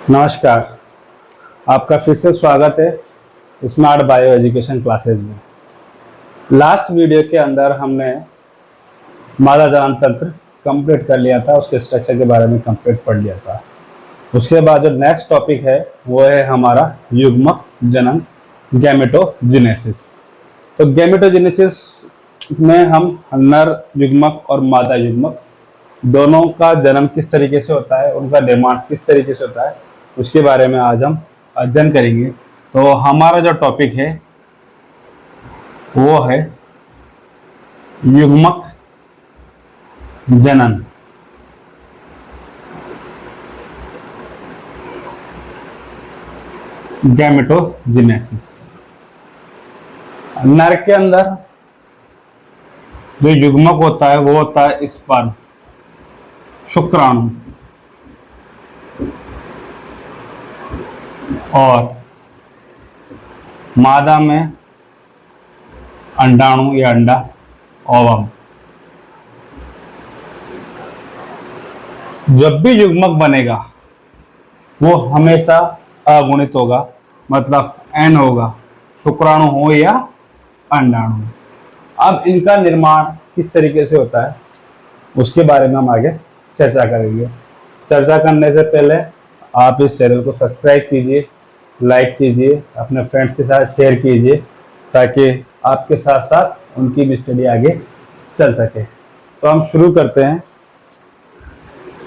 नमस्कार। आपका फिर से स्वागत है स्मार्ट बायो एजुकेशन क्लासेज में। लास्ट वीडियो के अंदर हमने मादा जनन तंत्र कंप्लीट कर लिया था, उसके स्ट्रक्चर के बारे में कंप्लीट पढ़ लिया था। उसके बाद जो नेक्स्ट टॉपिक है वो है हमारा युग्मक जनन, गैमेटोजेनेसिस। तो गैमेटोजेनेसिस में हम नर युग्मक और मादा युग्मक दोनों का जन्म किस तरीके से होता है, उनका निर्माण किस तरीके से होता है, उसके बारे में आज हम अध्ययन करेंगे। तो हमारा जो टॉपिक है वो है युग्मक जनन। गैमेटोजेनेसिस। नर के अंदर जो युग्मक होता है वो होता है स्पर्म, शुक्राणु, और मादा में अंडाणु या अंडा, ओवम। जब भी युग्मक बनेगा वो हमेशा अगुणित होगा, मतलब एन होगा, शुक्राणु हो या अंडाणु। अब इनका निर्माण किस तरीके से होता है उसके बारे में हम आगे चर्चा करेंगे। चर्चा करने से पहले आप इस चैनल को सब्सक्राइब कीजिए, लाइक कीजिए, अपने फ्रेंड्स के साथ शेयर कीजिए ताकि आपके साथ साथ उनकी भी स्टडी आगे चल सके। तो हम शुरू करते हैं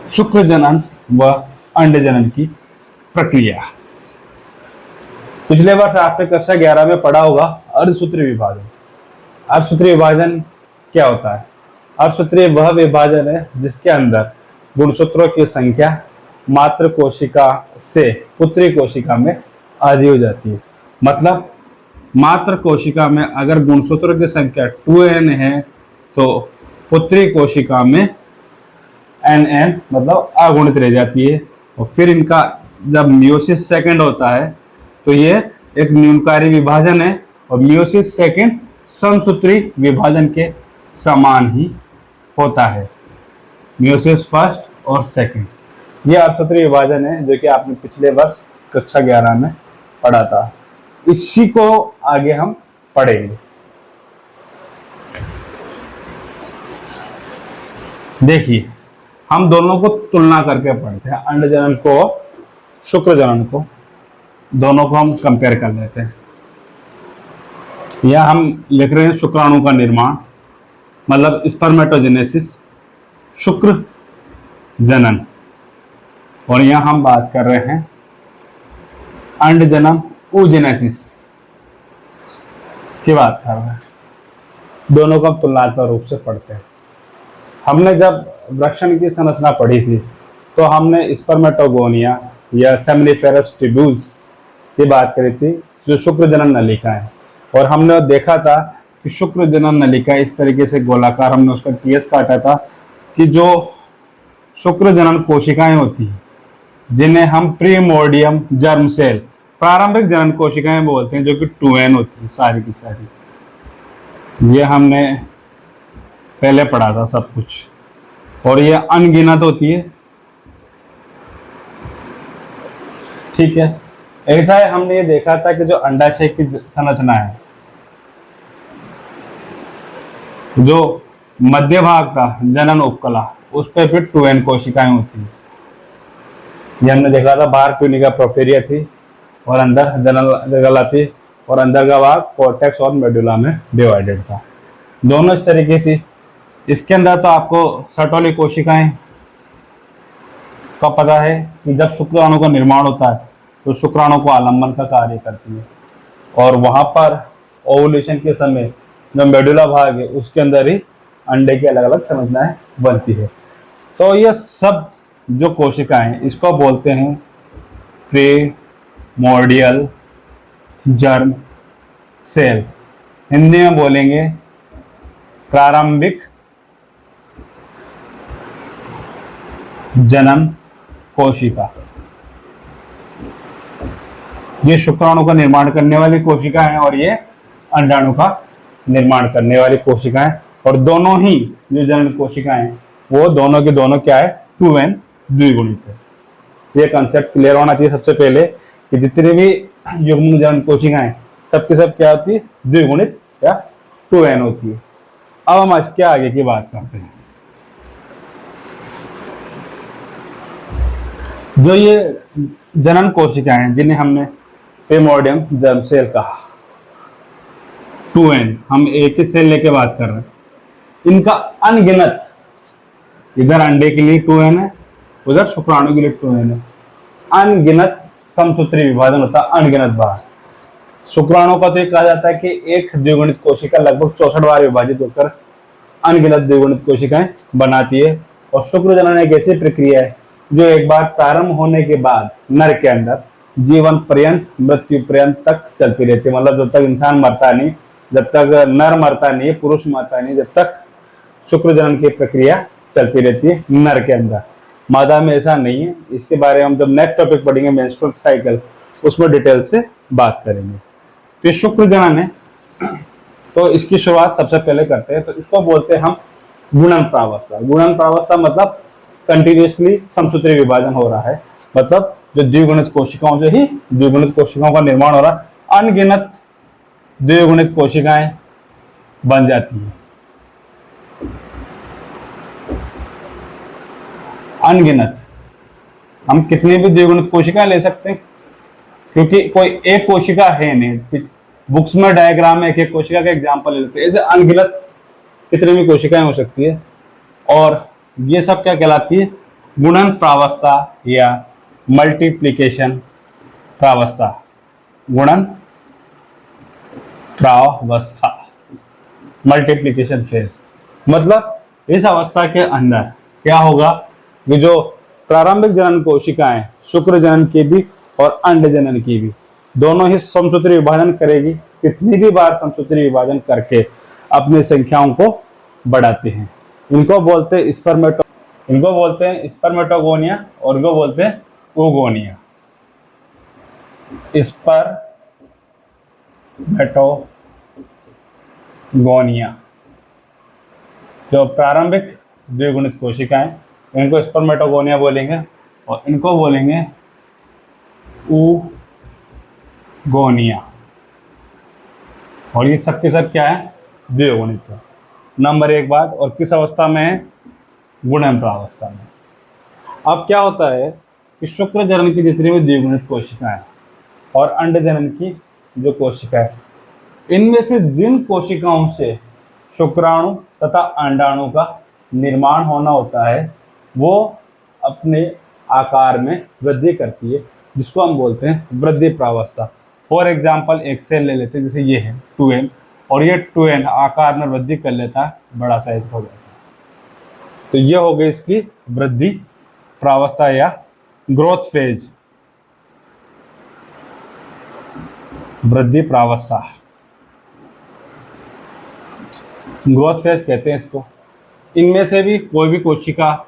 शुक्र जनन व अंड जनन की प्रक्रिया। पिछले वर्ष आपने कक्षा 11 में पढ़ा होगा अर्धसूत्रीय विभाजन। अर्धसूत्रीय विभाजन क्या होता है? अर्धसूत्रीय वह विभाजन है जिसके अंदर गुणसूत्रों की संख्या मात्र कोशिका से पुत्री कोशिका में आधी हो जाती है। मतलब मात्र कोशिका में अगर गुणसूत्रों की संख्या 2n है तो पुत्री कोशिका में nn मतलब अगुणित रह जाती है। और फिर इनका जब मियोसिस सेकंड होता है तो ये एक न्यूनकारी विभाजन है, और मियोसिस सेकंड समसूत्री विभाजन के समान ही होता है। मियोसिस फर्स्ट और सेकंड ये अर्धसूत्रीय विभाजन है जो कि आपने पिछले वर्ष कक्षा 11 में पढ़ा था। इसी को आगे हम पढ़ेंगे। देखिए, हम दोनों को तुलना करके पढ़ते हैं, अंड जनन को शुक्र जनन को, दोनों को हम कंपेयर कर लेते हैं। यह हम लिख रहे हैं शुक्राणु का निर्माण, मतलब स्पर्मेटोजेनेसिस, शुक्र जनन। और यहां हम बात कर रहे हैं अंड जनन, oogenesis की बात कर रहे हैं। दोनों को हम तुलनात्मक रूप से पढ़ते हैं। हमने जब वृक्षण की संरचना पढ़ी थी तो हमने स्पर्मेटोगोनिया या सेमिनिफेरस ट्यूब्यूल्स की बात करी थी जो शुक्र जनन नलिका है। और हमने देखा था कि शुक्र जनन नलिका इस तरीके से गोलाकार, हमने उसका टीएस काटा था कि जो शुक्र जनन कोशिकाएं होती हैं जिन्हें हम प्रीमोर्डियम जर्म सेल, प्रारंभिक जनन कोशिकाएं बोलते हैं, जो कि 2n होती है सारी की सारी। ये हमने पहले पढ़ा था सब कुछ। और ये अनगिनत होती है, ठीक है। ऐसा है, हमने ये देखा था कि जो अंडाशय की संरचना है, जो मध्य भाग का जनन उपकला, उस पर फिर 2n कोशिकाएं होती है। ये हमने देखा था, बाहर ट्यूनिका प्रोपेरिया थी और अंदर जनन थी, और अंदर का भाग कॉर्टेक्स और मेडुला में डिवाइडेड था। दोनों इस तरीके थी। इसके अंदर तो आपको सर्टोली कोशिकाएं का पता है कि जब शुक्राणु का निर्माण होता है तो शुक्राणु को आलंबन का कार्य करती है, और वहां पर ओवुलेशन के समय जो मेडुला भाग है उसके अंदर ही अंडे की अलग अलग संरचनाएं बनती है। तो ये सब जो कोशिकाएं, इसको बोलते हैं प्रीमोर्डियल जर्म सेल। हिंदी में बोलेंगे प्रारंभिक जनन कोशिका। ये शुक्राणु का निर्माण करने वाली कोशिका है और ये अंडाणु का निर्माण करने वाली कोशिकाएं। और दोनों ही जो जनन कोशिकाएं वो दोनों के दोनों क्या है, 2n द्विगुणित है। ये कंसेप्ट क्लियर होना चाहिए सबसे पहले कि जितनी भी युग्म जनन कोशिकाएं सबके सब क्या होती है, द्विगुणित या 2n होती है। अब हम इसके आगे की बात करते हैं। जो ये जनन कोशिकाएं हैं जिन्हें हमने प्रिमोर्डियम जर्म सेल कहा, 2n, हम एक ही सेल लेके बात कर रहे हैं, इनका अनगिनत, इधर अंडे के लिए 2n है, उधर शुक्राणु के लिए 2n है, अनगिनत समसूत्री विभाजन होता है, अनगिनत बार। शुक्राणु का तो ये कहा जाता है कि एक द्विगुणित कोशिका लगभग 64 बार विभाजित होकर अनगिनत द्विगुणित कोशिकाएं बनाती है। और शुक्र जनन एक ऐसी प्रक्रिया है जो एक बार प्रारंभ होने के बाद नर के अंदर जीवन पर्यंत, मृत्यु पर्यंत तक चलती रहती है। मतलब जब तक इंसान मरता नहीं, जब तक नर मरता नहीं, पुरुष मरता नहीं, जब तक शुक्र जनन की प्रक्रिया चलती रहती है नर के अंदर। मादा में ऐसा नहीं है। इसके बारे में हम जब नेक्स्ट टॉपिक पढ़ेंगे मेंस्ट्रुअल साइकिल, उसमें डिटेल से बात करेंगे। तो ये शुक्र जनन है, तो इसकी शुरुआत सबसे पहले करते हैं। तो इसको बोलते हैं हम गुणन प्रावस्था। गुणन प्रावस्था मतलब कंटिन्यूसली समसूत्री विभाजन हो रहा है, मतलब जो द्विगुणित कोशिकाओं से ही द्विगुणित कोशिकाओं का निर्माण हो रहा है, अनगिनत द्विगुणित कोशिकाएं बन जाती हैं। अनगिनत, हम कितनी भी द्विगुणित कोशिकाएं ले सकते हैं, क्योंकि कोई एक कोशिका है नहीं। बुक्स में डायग्राम में एक एक कोशिका का एग्जांपल ले लेते हैं, ऐसे अनगिनत कितनी भी कोशिकाएं हो सकती है। और ये सब क्या कहलाती है, गुणन प्रावस्था या मल्टीप्लिकेशन प्रावस्था। गुणन प्रावस्था, मल्टीप्लिकेशन फेज। मतलब इस अवस्था के अंदर क्या होगा कि जो प्रारंभिक जनन कोशिकाएं शुक्र जनन की भी और अंड जनन की भी दोनों ही समसूत्री विभाजन करेगी। कितनी भी बार समसूत्री विभाजन करके अपनी संख्याओं को बढ़ाते हैं। इनको बोलते हैं स्पर्मेटोगोनिया और इनको बोलते हैं ओगोनिया। स्पर्मेटोगोनिया, जो प्रारंभिक द्विगुणित कोशिकाएं, इनको स्पर्मेटोगोनिया बोलेंगे और इनको बोलेंगे ओगोनिया। और ये सब के सब क्या है, द्विगुणित है। नंबर एक बात, और किस अवस्था में है, गुणन प्रावस्था में। अब क्या होता है कि शुक्र जनन की जितनी भी द्विगुणित कोशिकाएं और अंड जनन की जो कोशिकाएं, इनमें से जिन कोशिकाओं से शुक्राणु तथा अंडाणु का निर्माण होना होता है, वो अपने आकार में वृद्धि करती है, जिसको हम बोलते हैं वृद्धि प्रावस्था। फॉर एग्जाम्पल एक सेल ले लेते हैं, जैसे ये है 2n, और ये 2n आकार में वृद्धि कर लेता है, बड़ा साइज हो जाता है। तो ये हो गई इसकी वृद्धि प्रावस्था या ग्रोथ फेज, वृद्धि प्रावस्था, ग्रोथ फेज कहते हैं इसको। इनमें से भी कोई भी कोशिका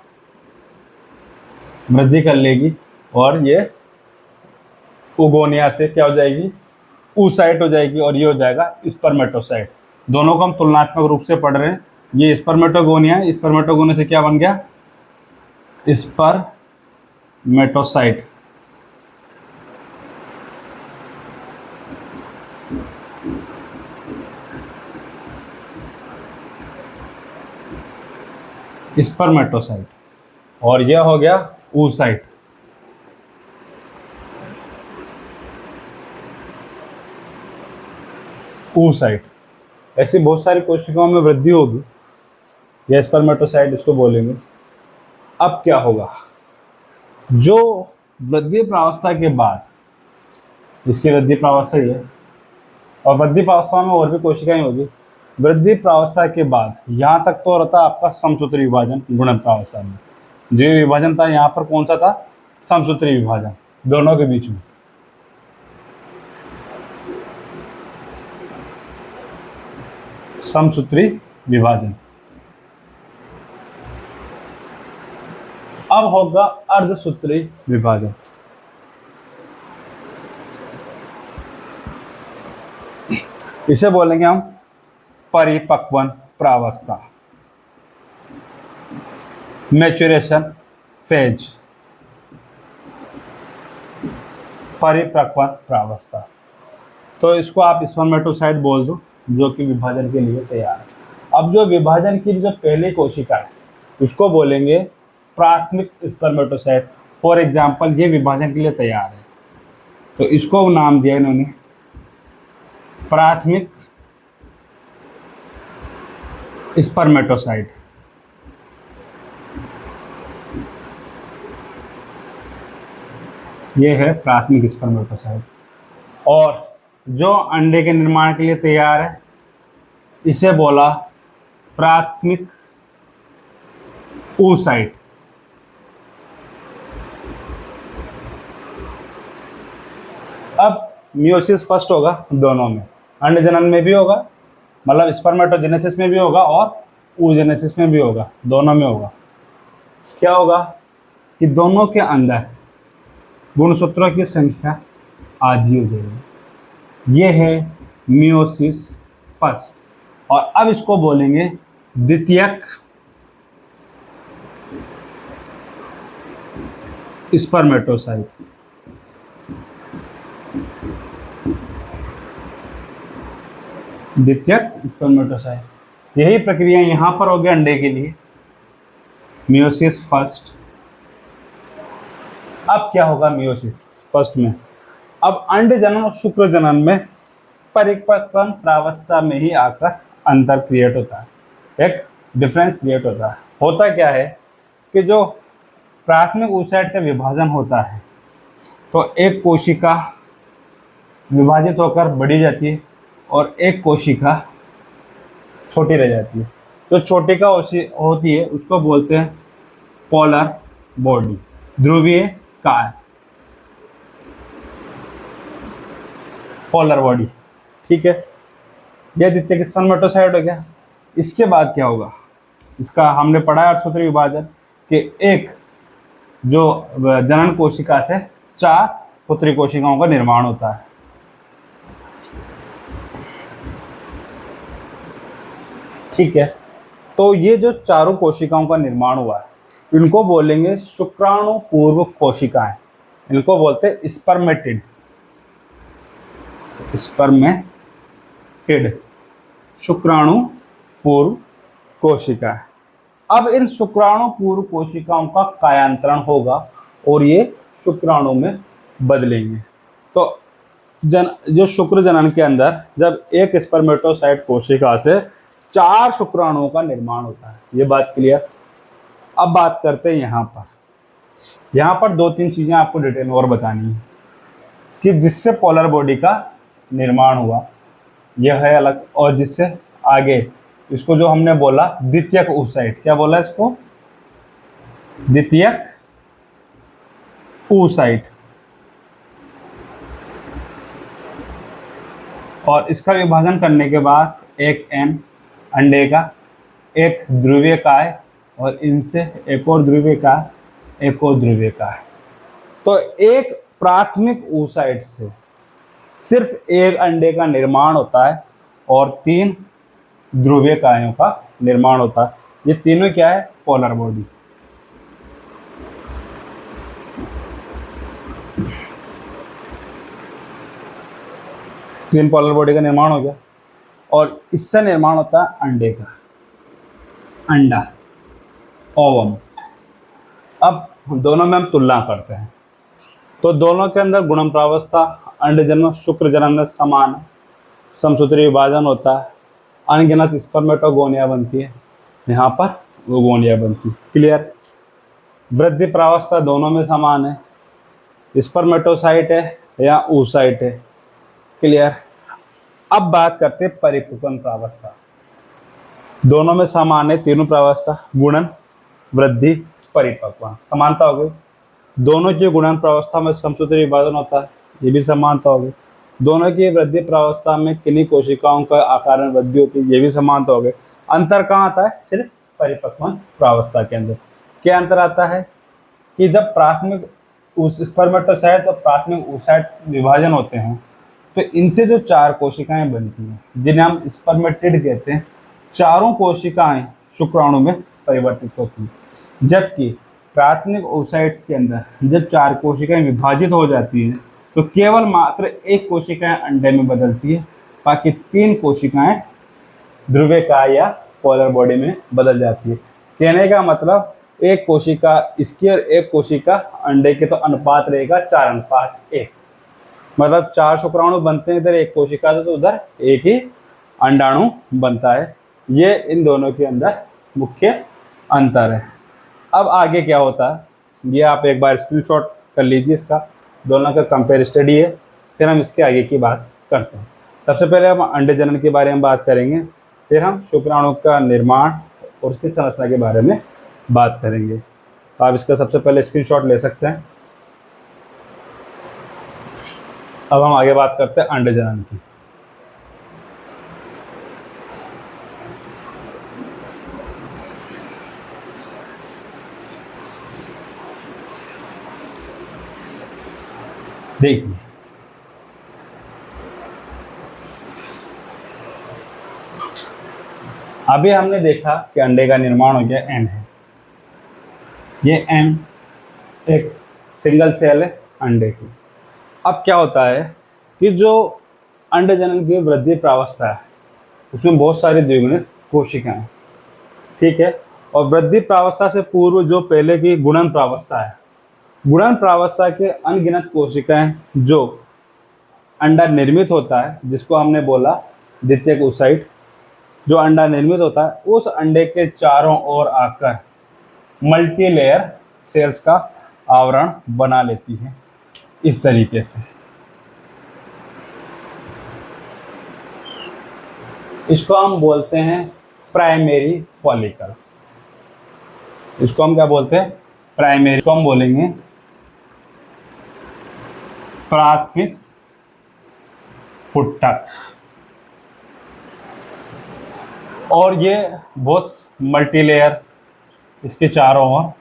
वृद्धि कर लेगी और ये ओगोनिया से क्या हो जाएगी, oocyte हो जाएगी, और ये हो जाएगा स्पर्मेटोसाइट। दोनों को हम तुलनात्मक रूप से पढ़ रहे हैं। ये स्पर्मेटोगोनिया है, स्पर्मेटोगोनिया से क्या बन गया, स्पर्मेटोसाइट। स्पर्मेटोसाइट, और यह हो गया oocyte। oocyte, ऐसी बहुत सारी कोशिकाओं में वृद्धि होगी, यह स्पर्मेटोसाइट इसको बोलेंगे। अब क्या होगा, जो वृद्धि प्रावस्था के बाद, इसकी वृद्धि प्रावस्था ही है, और वृद्धि प्रावस्था में और भी कोशिकाएं होगी। वृद्धि प्रावस्था के बाद यहाँ तक तो रहता आपका समसूत्री विभाजन। गुणन प्रावस्था में जो विभाजन था यहाँ पर कौन सा था, समसूत्री विभाजन, दोनों के बीच में। समसूत्री विभाजन। अब होगा अर्धसूत्री विभाजन। इसे बोलेंगे हम परिपक्वन प्रावस्था, मैच्योरेशन फेज। परिपक्वन प्रावस्था। तो इसको आप स्पर्मेटोसाइट बोल दो, जो कि विभाजन के लिए तैयार है। अब जो विभाजन की जो पहली कोशिका है उसको बोलेंगे प्राथमिक स्पर्मेटोसाइट। फॉर एग्जाम्पल ये विभाजन के लिए तैयार है, तो इसको नाम दिया इन्होंने प्राथमिक स्पर्मेटोसाइट। ये है प्राथमिक स्पर्मेटोसाइट। और जो अंडे के निर्माण के लिए तैयार है इसे बोला प्राथमिक oocyte। अब मियोसिस फर्स्ट होगा दोनों में, अंड जनन में भी होगा, मतलब स्पर्मेटोजेनेसिस में भी होगा और oogenesis में भी होगा, दोनों में होगा। क्या होगा कि दोनों के अंदर गुणसूत्रों की संख्या आधी हो जाएगी। ये है मियोसिस फर्स्ट। और अब इसको बोलेंगे द्वितीयक स्पर्मेटोसाइट। द्वितीयक स्पर्मेटोसाइट। यही प्रक्रिया यहां पर होगी अंडे के लिए, मियोसिस फर्स्ट। अब क्या होगा मियोसिस फर्स्ट में? अब अंड जनन और शुक्र जनन में परिपक्वन प्रावस्था में ही आकर अंतर क्रिएट होता है, एक डिफरेंस क्रिएट होता है। होता क्या है कि जो प्राथमिक oocyte का विभाजन होता है तो एक कोशिका विभाजित होकर बढ़ी जाती है और एक कोशिका छोटी रह जाती है। जो छोटी का होती है उसको बोलते हैं पोलर बॉडी, ध्रुवीय काय, पोलर बॉडी। ठीक है, यह द्वितीयक स्पर्मेटोसाइट हो गया। इसके बाद क्या होगा? इसका हमने पढ़ा है अर्धसूत्री विभाजन कि एक जो जनन कोशिका से 4 पुत्री कोशिकाओं का निर्माण होता है। ठीक है, तो ये जो चारों कोशिकाओं का निर्माण हुआ है इनको बोलेंगे शुक्राणु पूर्व कोशिकाएं। इनको बोलते हैं स्पर्मेटिड। स्पर्मेटिड शुक्राणु पूर्व कोशिका। अब इन शुक्राणु पूर्व कोशिकाओं का कायांतरण होगा और ये शुक्राणु में बदलेंगे। तो जो शुक्र जनन के अंदर जब एक स्पर्मेटोसाइट कोशिका से 4 शुक्राणुओं का निर्माण होता है, ये बात क्लियर। अब बात करते हैं यहाँ पर 2-3 चीजें आपको डिटेल और बतानी है कि जिससे पोलर बॉडी का निर्माण हुआ यह है अलग, और जिससे आगे इसको जो हमने बोला द्वितीयक oocyte, क्या बोला इसको? द्वितीयक oocyte। और इसका विभाजन करने के बाद एक एन अंडे का, एक ध्रुवीय काय और इनसे एक और ध्रुवीय काय, एक और ध्रुवीय काय। तो एक प्राथमिक oocyte से सिर्फ एक अंडे का निर्माण होता है और 3 ध्रुवीय कायों का निर्माण होता है। ये तीनों क्या है? Polar body. तीन पोलर बॉडी का निर्माण हो गया और इससे निर्माण होता है अंडे का, अंडा, ओवम। अब दोनों में हम तुलना करते हैं तो दोनों के अंदर गुणन प्रावस्था अंड जन्म शुक्र जनन में समान है, समसूत्री विभाजन होता है, अनगिनत स्पर्मेटोगोनिया बनती है, यहाँ पर ओगोनिया बनती है। क्लियर? वृद्धि प्रावस्था दोनों में समान है, स्पर्मेटोसाइट है या oocyte है। क्लियर? अब बात करते हैं परिपक्वन प्रावस्था। दोनों में समान है, तीनों प्रावस्था, गुणन, वृद्धि, परिपक्वन, समानता हो गई। दोनों की गुणन प्रावस्था में समसूत्री विभाजन होता है, ये भी समानता हो गई। दोनों की वृद्धि प्रावस्था में किन्हीं कोशिकाओं का आकार में वृद्धि होती है, ये भी समानता हो गई। अंतर कहाँ आता है? सिर्फ परिपक्वन प्रावस्था के अंदर। क्या अंतर आता है कि जब प्राथमिक स्पर्मेटोसाइट और प्राथमिक oocyte विभाजन होते हैं तो इनसे जो 4 कोशिकाएं बनती हैं जिन्हें हम स्पर्मेटिड कहते हैं, चारों कोशिकाएं शुक्राणु में परिवर्तित होती हैं। जबकि प्राथमिक oocytes के अंदर जब 4 कोशिकाएं विभाजित हो जाती हैं तो केवल मात्र एक कोशिकाएं अंडे में बदलती है, बाकी 3 कोशिकाएं ध्रुवीय या पोलर बॉडी में बदल जाती है। कहने का मतलब एक कोशिका इसकी और एक कोशिका अंडे के तो अनुपात रहेगा 4:1। मतलब 4 शुक्राणु बनते हैं इधर एक कोशिका से, तो उधर एक ही अंडाणु बनता है। ये इन दोनों के अंदर मुख्य अंतर है। अब आगे क्या होता है ये आप एक बार स्क्रीनशॉट कर लीजिए, इसका दोनों का कंपेयर स्टडी है, फिर हम इसके आगे की बात करते हैं। सबसे पहले हम अंडे जनन के बारे में बात करेंगे, फिर हम शुक्राणु का निर्माण और उसकी संरचना के बारे में बात करेंगे। तो आप इसका सबसे पहले स्क्रीनशॉट ले सकते हैं। अब हम आगे बात करते हैं अंडे जनन की। देखिए अभी हमने देखा कि अंडे का निर्माण हो गया एन है। ये एन एक सिंगल सेल है अंडे की। अब क्या होता है कि जो अंडे जनन की वृद्धि प्रावस्था है उसमें बहुत सारी द्विगुणित कोशिकाएं, ठीक है। और वृद्धि प्रावस्था से पूर्व जो पहले की गुणन प्रावस्था है, गुणन प्रावस्था के अनगिनत कोशिकाएं जो अंडा निर्मित होता है, जिसको हमने बोला द्वितीयक oocyte, जो अंडा निर्मित होता है उस अंडे के चारों ओर आकर मल्टी लेयर सेल्स का आवरण बना लेती है इस तरीके से। इसको हम बोलते हैं प्राइमरी फॉलिकल। इसको हम क्या बोलते हैं? प्राइमरी। इसको हम बोलेंगे प्राथमिक पुट्टक। और ये बहुत मल्टीलेयर इसके चारों ओर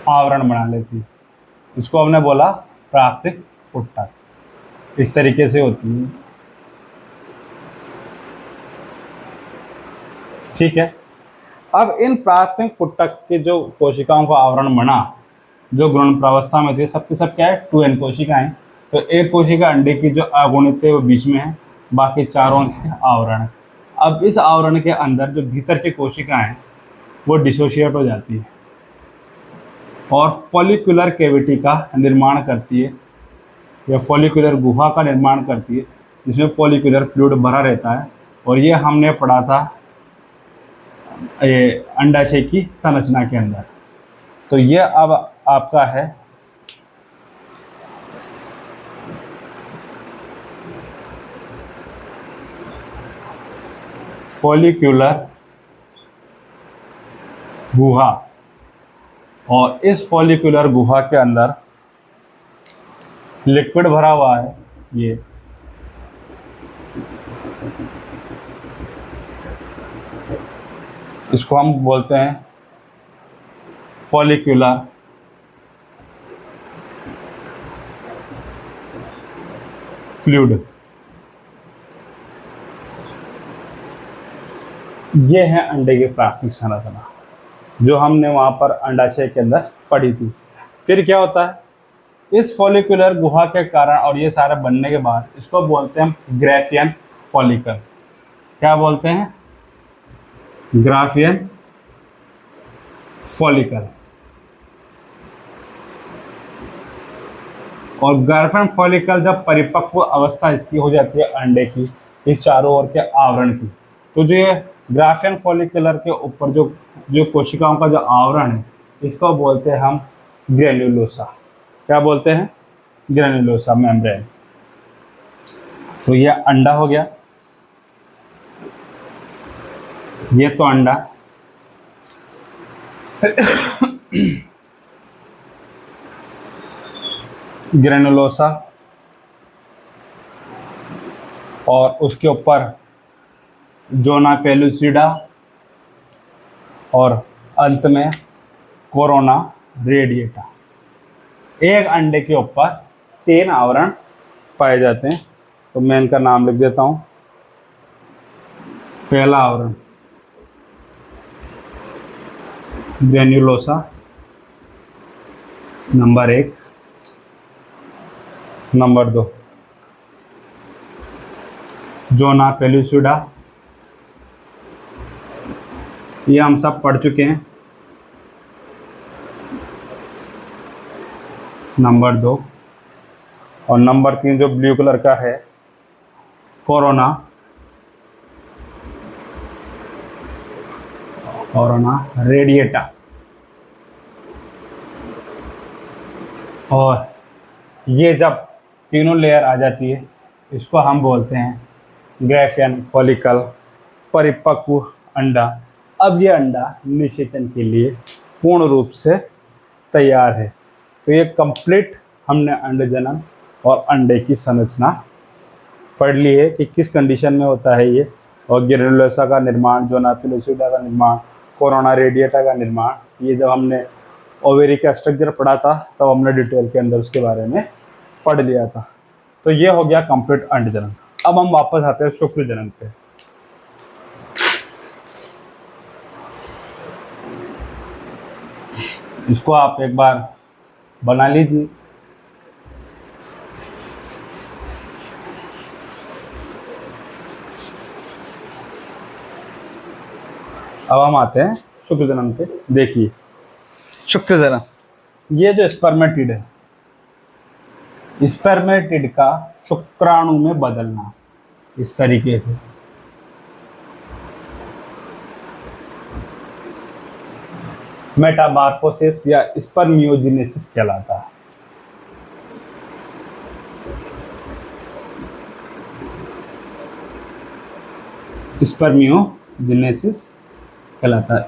आवरण बना लेती है। इसको हमने बोला प्राथमिक पुट्टक। इस तरीके से होती है, ठीक है। अब इन प्राथमिक पुट्टक के जो कोशिकाओं का आवरण बना, जो गुणन प्रावस्था में थे, सबके सब क्या है? 2n कोशिकाएं। तो एक कोशिका अंडे की जो अगुणित है वो बीच में है, बाकी चारों इसके आवरण है। अब इस आवरण के अंदर जो भीतर की कोशिकाएं हैं वो डिसोशिएट हो जाती है और फॉलिकुलर कैविटी का निर्माण करती है, या फॉलिकुलर गुहा का निर्माण करती है, जिसमें फॉलिकुलर फ्लूइड भरा रहता है। और ये हमने पढ़ा था ये अंडाशय की संरचना के अंदर। तो ये अब आपका है फॉलिक्यूलर गुहा, और इस फॉलिक्यूलर गुहा के अंदर लिक्विड भरा हुआ है। ये इसको हम बोलते हैं फॉलिक्यूलर फ्लूइड। ये है अंडे की प्राथमिक संरचना जो हमने वहां पर अंडाशय के अंदर पढ़ी थी। फिर क्या होता है? इस फॉलिकुलर गुहा के कारण और ये सारा बनने के बाद इसको बोलते हैं ग्राफियन फॉलिकल। क्या बोलते हैं? Graafian follicle. और ग्राफियन फॉलिकल जब परिपक्व अवस्था इसकी हो जाती है अंडे की, इस चारों ओर के आवरण की, तो जो ये ग्राफियन फॉलिकुलर के ऊपर जो जो कोशिकाओं का जो आवरण है, इसको बोलते हैं हम ग्रेन्युलोसा। क्या बोलते हैं? Granulosa membrane. तो ये अंडा हो गया, ये तो अंडा। ग्रेनुलोसा, और उसके ऊपर जोना पेलुसिडा, और अंत में कोरोना रेडिएटा। एक अंडे के ऊपर 3 आवरण पाए जाते हैं। तो मैं इनका नाम लिख देता हूं। पहला आवरण granulosa, number 1। Number 2 zona pellucida, ये हम सब पढ़ चुके हैं। नंबर 2 और नंबर 3 जो ब्लू कलर का है कोरोना, कोरोना रेडिएटा। और ये जब तीनों लेयर आ जाती है इसको हम बोलते हैं ग्राफियन फॉलिकल, परिपक्व अंडा। अब ये अंडा निषेचन के लिए पूर्ण रूप से तैयार है। तो ये कंप्लीट हमने अंडजनन और अंडे की संरचना पढ़ ली है कि किस कंडीशन में होता है ये, और ग्रेनुलोसा का निर्माण, जोना पेलुसिडा का निर्माण, कोरोना रेडिएटा का निर्माण। ये जब हमने ओवेरी का स्ट्रक्चर पढ़ा था तब हमने डिटेल के अंदर उसके बारे में पढ़ लिया था। तो ये हो गया कंप्लीट अंडजनन। अब हम वापस आते हैं शुक्रजनन पे। इसको आप एक बार बना लीजिए। अब हम आते हैं शुक्रजनन पे। देखिए शुक्रजनन, ये जो स्पर्मेटिड है, स्पर्मेटिड का शुक्राणु में बदलना इस तरीके से। मेटामॉर्फोसिस या स्पर्मियोजेनेसिस कहलाता है। स्पर्मियोजेनेसिस कहलाता है।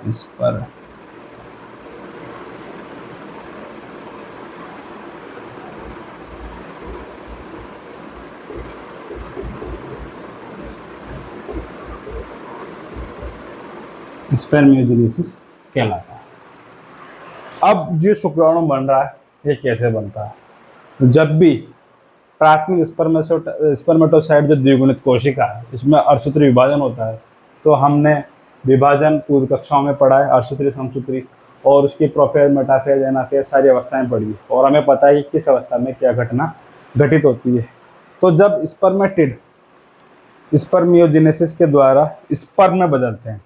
स्पर्मियोजेनेसिस कहलाता है। अब जो शुक्राणु बन रहा है ये कैसे बनता है? जब भी प्राथमिक स्पर्मेटोसाइट जो द्विगुणित कोशिका है इसमें अर्धसूत्री विभाजन होता है। तो हमने विभाजन पूर्व कक्षाओं में पढ़ा है, अर्धसूत्री, समसूत्री और उसकी प्रोफेज, मेटाफेज, एनाफेज सारी अवस्थाएं पढ़ी और हमें पता है कि किस अवस्था में क्या घटना घटित होती है। तो जब स्पर्मेटिड स्पर्मियोजेनेसिस के द्वारा स्पर्म में बदलते हैं,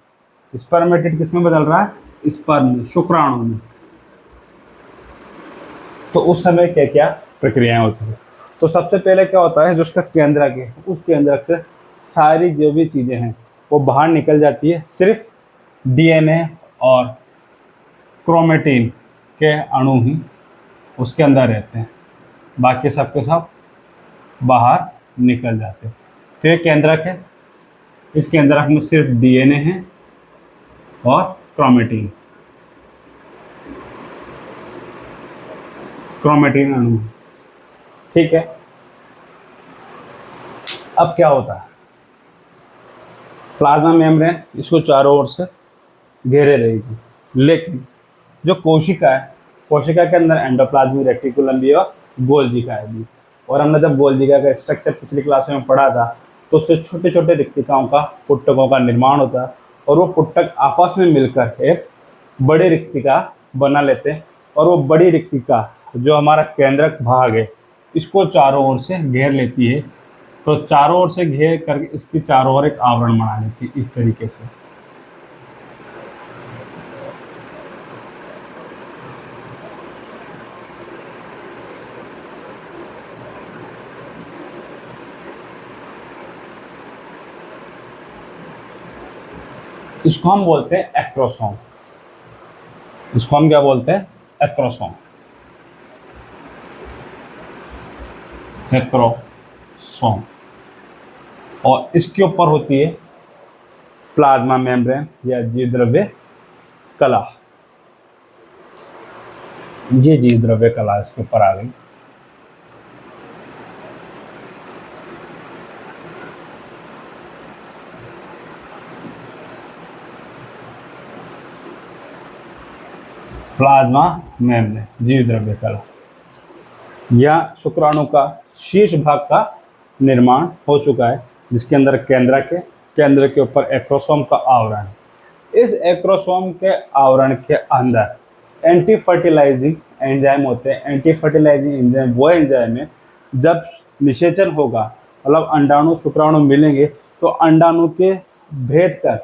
स्पर्मेटिड किस में बदल रहा है? स्पर्म, शुक्राणु में। तो उस समय क्या क्या प्रक्रियाएं होती है? तो सबसे पहले क्या होता है, जो उसका केंद्रक है उस केंद्रक से सारी जो भी चीज़ें हैं वो बाहर निकल जाती है। सिर्फ डीएनए और क्रोमेटिन के अणु ही उसके अंदर रहते हैं, बाकी सब के सब बाहर निकल जाते हैं। तो ये केंद्रक है, इस केंद्रक में सिर्फ डीएनए है और क्रोमेटिन अणु, ठीक है। अब क्या होता है, प्लाज्मा मेम्ब्रेन इसको चारों ओर से घेरे रहेगी, लेकिन जो कोशिका है, कोशिका के अंदर एंडोप्लाज्मिक रेटिकुलम भी और गोल्जिका भी। और हमने जब गोल्जिका का स्ट्रक्चर पिछली क्लासों में पढ़ा था तो उससे छोटे छोटे रिक्तिकाओं का, पुट्टकों का निर्माण होता है और वो पुट्टक आपस में मिलकर एक बड़ी रिक्तिका बना लेते हैं। और वो बड़ी रिक्तिका जो हमारा केंद्रक भाग है इसको चारों ओर से घेर लेती है। तो चारों ओर से घेर करके इसकी चारों ओर एक आवरण बना लेती है इस तरीके से। इसको हम बोलते हैं एक्रोसोम। इसको हम क्या बोलते हैं? एक्रोसोम। एक्रोसोम। और इसके ऊपर होती है प्लाज्मा मेम्ब्रेन या जीवद्रव्य कला। ये जीवद्रव्य कला इसके ऊपर आ गई। प्लाज्मा मेम्ब्रेन, जीवद्रव्य कला, या शुक्राणु का शीर्ष भाग का निर्माण हो चुका है, जिसके अंदर केंद्रक है, केंद्र के ऊपर एक्रोसोम का आवरण है। इस एक्रोसोम के आवरण के अंदर एंटी फर्टिलाइजिंग एंजाइम होते हैं। एंटी फर्टिलाइजिंग एंजाइम वो एंजाइम है जब निषेचन होगा, मतलब अंडाणु शुक्राणु मिलेंगे, तो अंडाणु के भेद कर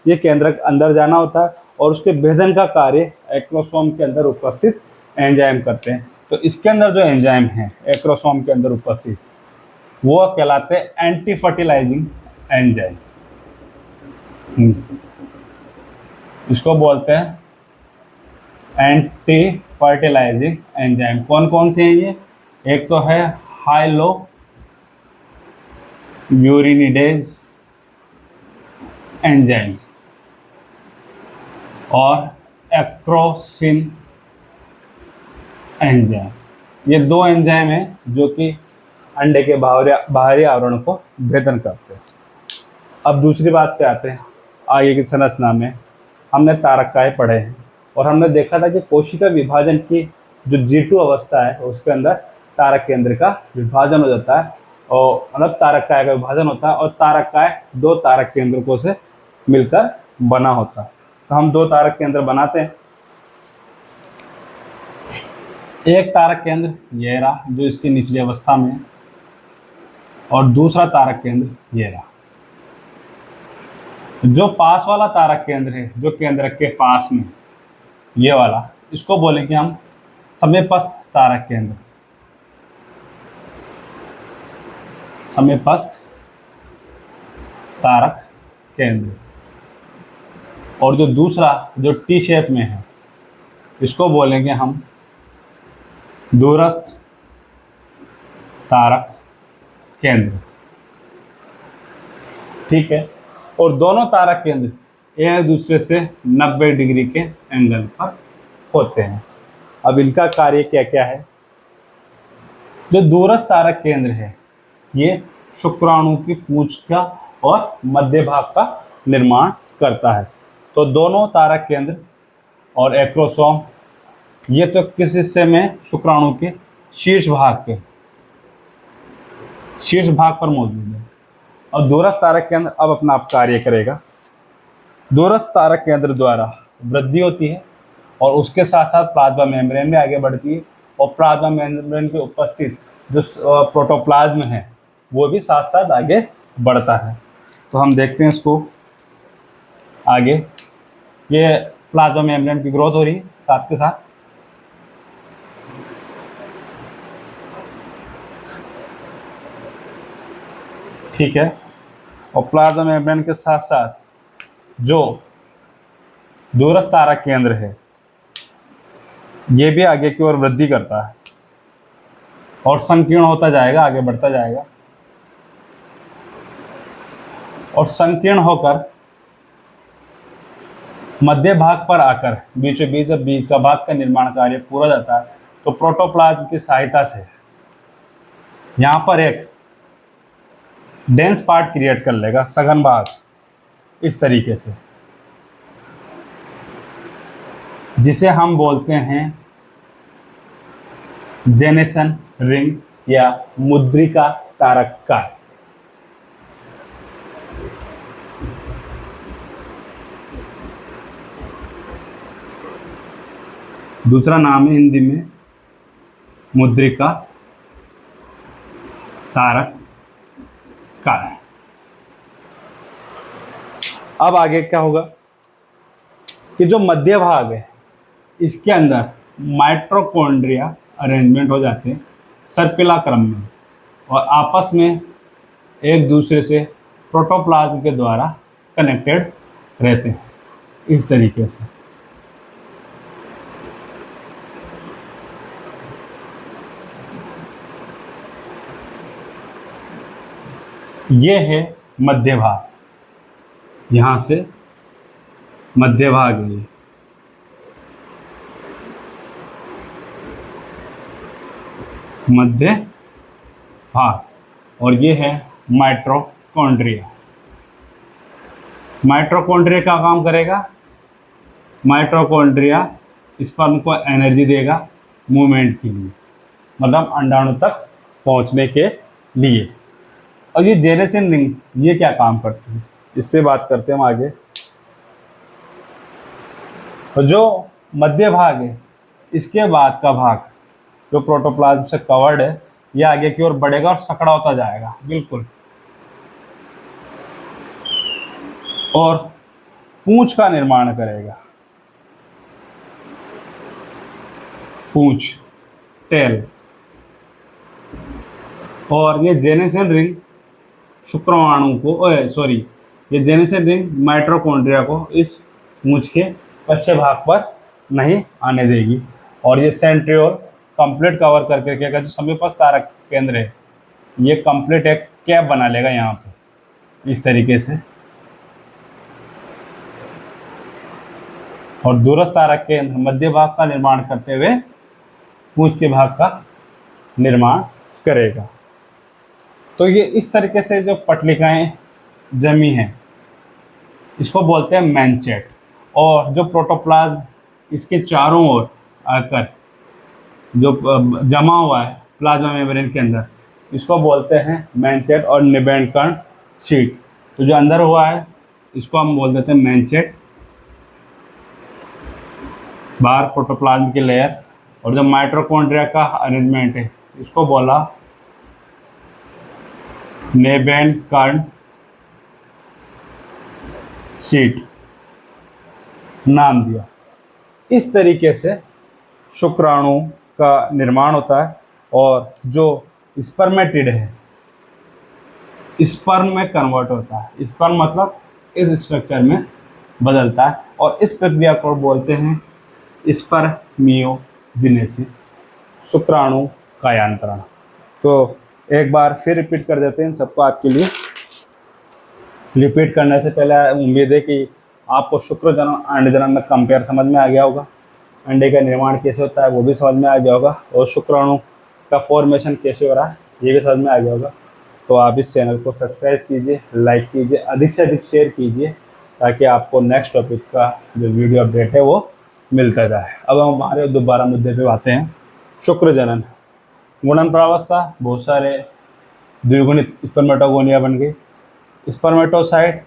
ये केंद्रक अंदर जाना होता है और उसके भेदन का कार्य एक्रोसोम के अंदर उपस्थित एंजाइम करते हैं। तो इसके अंदर जो एंजाइम है एक्रोसोम के अंदर उपस्थित, वो कहलाते हैं एंटी फर्टिलाइजिंग एंजाइम। इसको बोलते हैं एंटी फर्टिलाइजिंग एंजाइम। कौन कौन से हैं ये? एक तो है हाइलो यूरिनिडेज एंजाइम और एक्रोसिन एंजाइम। ये दो एंजाइम हैं जो कि अंडे के बाहरी आवरण को भेदन करते हैं। अब दूसरी बात पे आते हैं, आगे की संरचना में हमने तारकाएं पढ़े हैं और हमने देखा था कि कोशिका विभाजन की जो G2 अवस्था है उसके अंदर तारक केंद्र का विभाजन हो जाता है और मतलब तारकाएं का विभाजन होता है और तारकाएं दो तारक केंद्रकों से मिलकर बना होता है। तो हम दो तारक केंद्र बनाते हैं। एक तारक केंद्र ये रहा जो इसकी निचली अवस्था में है और दूसरा तारक केंद्र ये रहा। जो पास वाला तारक केंद्र है, जो केंद्रक के पास में ये वाला, इसको बोलेंगे हम समीपस्थ तारक केंद्र। समीपस्थ तारक केंद्र। और जो दूसरा जो टी शेप में है, इसको बोलेंगे हम दूरस्थ तारक केंद्र। ठीक है। और दोनों तारक केंद्र एक दूसरे से 90 डिग्री के एंगल पर होते हैं। अब इनका कार्य क्या क्या है? जो दूरस्थ तारक केंद्र है ये शुक्राणु की पूंछ का और मध्य भाग का निर्माण करता है। तो दोनों तारक केंद्र और एक्रोसोम ये तो किस हिस्से में? शुक्राणु के शीर्ष भाग पर मौजूद है। और दूरस्थ तारक केंद्र अब अपना आप कार्य करेगा। दूरस्थ तारक केंद्र द्वारा वृद्धि होती है और उसके साथ साथ प्लाज्मा मेम्ब्रेन में आगे बढ़ती है और प्लाज्मा मेम्ब्रेन के उपस्थित जो प्रोटोप्लाज्म है वो भी साथ साथ आगे बढ़ता है। तो हम देखते हैं इसको आगे। ये प्लाज्मा मेम्ब्रेन की ग्रोथ हो रही है साथ के साथ। ठीक है। और प्लाज्मा मेम्ब्रेन के साथ साथ जो दूरस्थ तारक केंद्र है ये भी आगे की ओर वृद्धि करता है और संकीर्ण होता जाएगा, आगे बढ़ता जाएगा और संकीर्ण होकर मध्य भाग पर आकर बीचों बीच जब बीज का भाग का निर्माण कार्य पूरा जाता है तो प्रोटोप्लाज्म की सहायता से यहाँ पर एक डेंस पार्ट क्रिएट कर लेगा, सघन भाग, इस तरीके से, जिसे हम बोलते हैं जेनेसन रिंग या मुद्रिका तारक का। दूसरा नाम है हिंदी में मुद्रिका तारक का। अब आगे क्या होगा कि जो मध्य भाग है इसके अंदर माइटोकॉन्ड्रिया अरेंजमेंट हो जाते हैं सर्पिला क्रम में और आपस में एक दूसरे से प्रोटोप्लाज्म के द्वारा कनेक्टेड रहते हैं इस तरीके से। ये है मध्य भाग, यहाँ से मध्य भाग है ये। मध्य भाग और ये है माइटोकॉन्ड्रिया। माइटोकॉन्ड्रिया का काम करेगा, माइटोकॉन्ड्रिया स्पर्म को एनर्जी देगा मूवमेंट के लिए, मतलब अंडाणु तक पहुंचने के लिए। और ये जेनेसिन रिंग ये क्या काम करती है इस पे बात करते हैं हम आगे। और जो मध्य भाग है इसके बाद का भाग जो प्रोटोप्लाज्म से कवर्ड है ये आगे की ओर बढ़ेगा और सकड़ा होता जाएगा, बिल्कुल। और पूंछ का निर्माण करेगा, पूंछ, टेल। और ये जेनेसियल रिंग शुक्राणु को, सॉरी, ये जेनेसियल रिंग माइटोकॉन्ड्रिया को इस पूंछ के पश्चिम भाग पर नहीं आने देगी। और ये सेंट्रियोल कंप्लीट कवर करके क्या कहते हैं, समीपस्थ तारक केंद्र है, ये कंप्लीट एक कैप बना लेगा यहाँ पे इस तरीके से। और दूरस्थ तारक केंद्र मध्य भाग का निर्माण करते हुए पूंछ के भाग का निर्माण करेगा। तो ये इस तरीके से जो पटलिकाएं जमी हैं इसको बोलते हैं मैंचेट। और जो प्रोटोप्लाज्म इसके चारों ओर आकर जो जमा हुआ है प्लाज्मा मेम्ब्रेन के अंदर, इसको बोलते हैं मैंचेट और निबेंड कण शीट। तो जो अंदर हुआ है इसको हम बोल देते हैं मैंचेट, बाहर प्रोटोप्लाज्म की लेयर। और जो माइटोकॉन्ड्रिया का अरेंजमेंट है इसको बोला निबेंड कण शीट नाम दिया। इस तरीके से शुक्राणु का निर्माण होता है। और जो स्पर्मेटिड है स्पर्म में कन्वर्ट होता है, स्पर्म मतलब इस स्ट्रक्चर में बदलता है। और इस प्रक्रिया को बोलते हैं स्पर्मियोजेनेसिस, शुक्राणु कायांतरण। तो एक बार फिर रिपीट कर देते हैं सबको आपके लिए। रिपीट करने से पहले उम्मीद है कि आपको शुक्र जन्म अंड जन्म में कंपेयर समझ में आ गया होगा, अंडे का निर्माण कैसे होता है वो भी समझ में आ गया होगा, और शुक्राणु का फॉर्मेशन कैसे हो रहा है ये भी समझ में आ गया होगा। तो आप इस चैनल को सब्सक्राइब कीजिए, लाइक कीजिए, अधिक से अधिक शेयर कीजिए, ताकि आपको नेक्स्ट टॉपिक का जो वीडियो अपडेट है वो मिलता जाए। अब हम हमारे दोबारा मुद्दे पे आते हैं। शुक्र जनन, गुणन प्रावस्था, बहुत सारे द्विगुणित स्पर्मेटोगोनिया बन गई। स्पर्मेटोसाइट,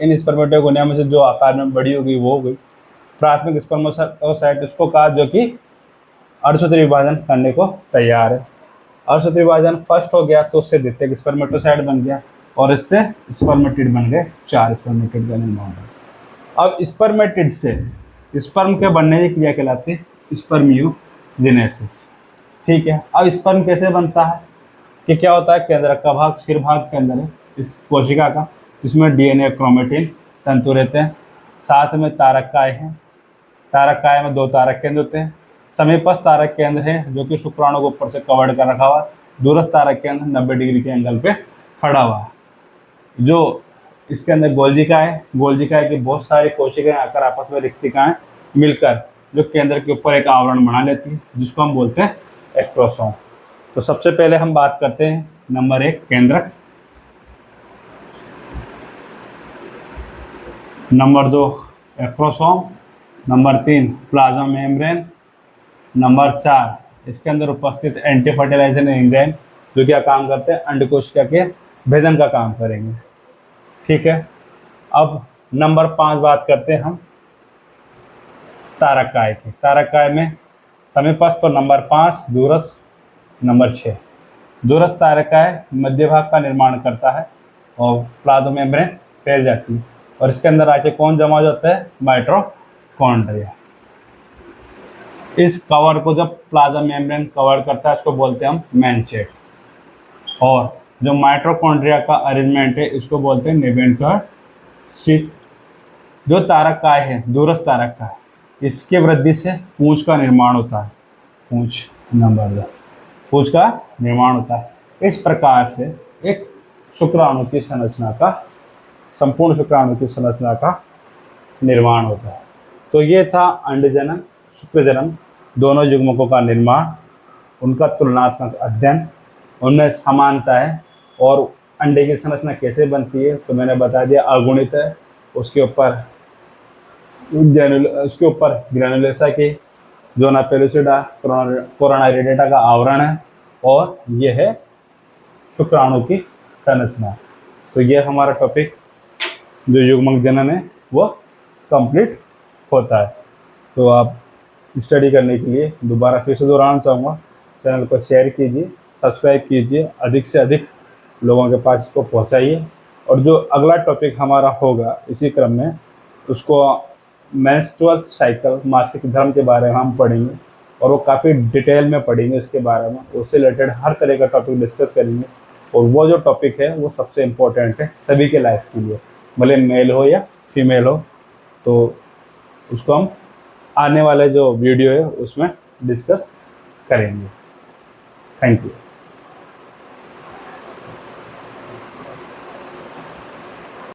इन स्पर्मेटोगोनिया में से जो आकार में बड़ी होगी वो हो गई प्राथमिक स्पर्मेटोसाइट, उसको कहा जो कि अर्धसूत्री विभाजन करने को तैयार है। अर्धसूत्री विभाजन फर्स्ट हो गया तो उससे द्वितीयक स्पर्मेटोसाइट बन गया, और इससे स्पर्मेटिड बन गए, 4 स्पर्मेटिड का निर्माण हुआ। अब स्पर्मेटिड से स्पर्म के बनने की क्रिया कहलाती है स्पर्मियोजेनेसिस। ठीक है, अब स्पर्म कैसे बनता है कि क्या होता है, केंद्रक का भाग सिर भाग के अंदर है इस कोशिका का, जिसमें डीएनए क्रोमेटिन तंतु रहते हैं, साथ में तारक काय है। तारक काय में 2 तारक केंद्र होते हैं। समीपस्थ तारक केंद्र है जो कि शुक्राणु को ऊपर से कवर्ड कर रखा हुआ है। दूरस्थ तारक केंद्र 90 डिग्री के एंगल पे खड़ा हुआ है। जो इसके अंदर गोल्जिका की बहुत सारी कोशिकाएं आकर आपस में रिक्तिकाएं मिलकर जो केंद्र के ऊपर एक आवरण बना लेती है, जिसको हम बोलते हैं एक्ट्रोसोम। तो सबसे पहले हम बात करते हैं नंबर 1 केंद्रक, नंबर 2 एक्ट्रोसोम, नंबर 3 प्लाज्मा मेम्ब्रेन, नंबर 4 इसके अंदर उपस्थित एंटी फर्टिलाइजेशन एंजाइम जो क्या काम करते हैं, अंडकोशिका के भेदन का काम करेंगे। ठीक है, अब नंबर 5 बात करते हैं हम तारक काय की। तारक काय में समीपस्थ तो नंबर 5, दूरस्थ नंबर 6। दूरस्थ तारक काय मध्य भाग का निर्माण करता है और प्लाज्मा मेम्ब्रेन फैल जाती है, और इसके अंदर आके कौन जमा हो जाता है, माइटोकॉन्ड्रिया। इस कवर को जब प्लाज्मा मेम्ब्रेन कवर करता है इसको बोलते हैं हम मैंचेट। और जो माइटोकॉन्ड्रिया का अरेंजमेंट है इसको बोलते हैं निबेंड कण शीट। जो तारक काय है, दूरस्थ तारक काय, इसके वृद्धि से पूंछ का निर्माण होता है। पूंछ नंबर 2, पूंछ का निर्माण होता है। इस प्रकार से एक शुक्राणु की संरचना का, संपूर्ण शुक्राणु की संरचना का निर्माण होता है। तो ये था अंडजनन शुक्रजनन दोनों युग्मकों का निर्माण, उनका तुलनात्मक अध्ययन, उनमें समानता है, और अंडे की संरचना कैसे बनती है तो मैंने बता दिया, अगुणित है, उसके ऊपर ग्रेनुलोसा की जोना पेलुसिडा कोरोना रेडिएटा का आवरण है, और यह है शुक्राणु की संरचना। तो यह हमारा टॉपिक जो युग्मक जनन है वो कंप्लीट होता है। तो आप स्टडी करने के लिए दोबारा फिर से दोहराना चाहूँगा, चैनल को शेयर कीजिए, सब्सक्राइब कीजिए, अधिक से अधिक लोगों के पास इसको पहुंचाइए। और जो अगला टॉपिक हमारा होगा इसी क्रम में, उसको मेंस्ट्रुअल साइकिल, मासिक धर्म के बारे में हम पढ़ेंगे और वो काफ़ी डिटेल में पढ़ेंगे इसके बारे में। उससे रिलेटेड हर तरह का टॉपिक डिस्कस करेंगे और वो जो टॉपिक है वो सबसे इम्पोर्टेंट है सभी के लाइफ के लिए, भले मेल हो या फीमेल हो। तो उसको हम आने वाले जो वीडियो है उसमें डिस्कस करेंगे। Thank you.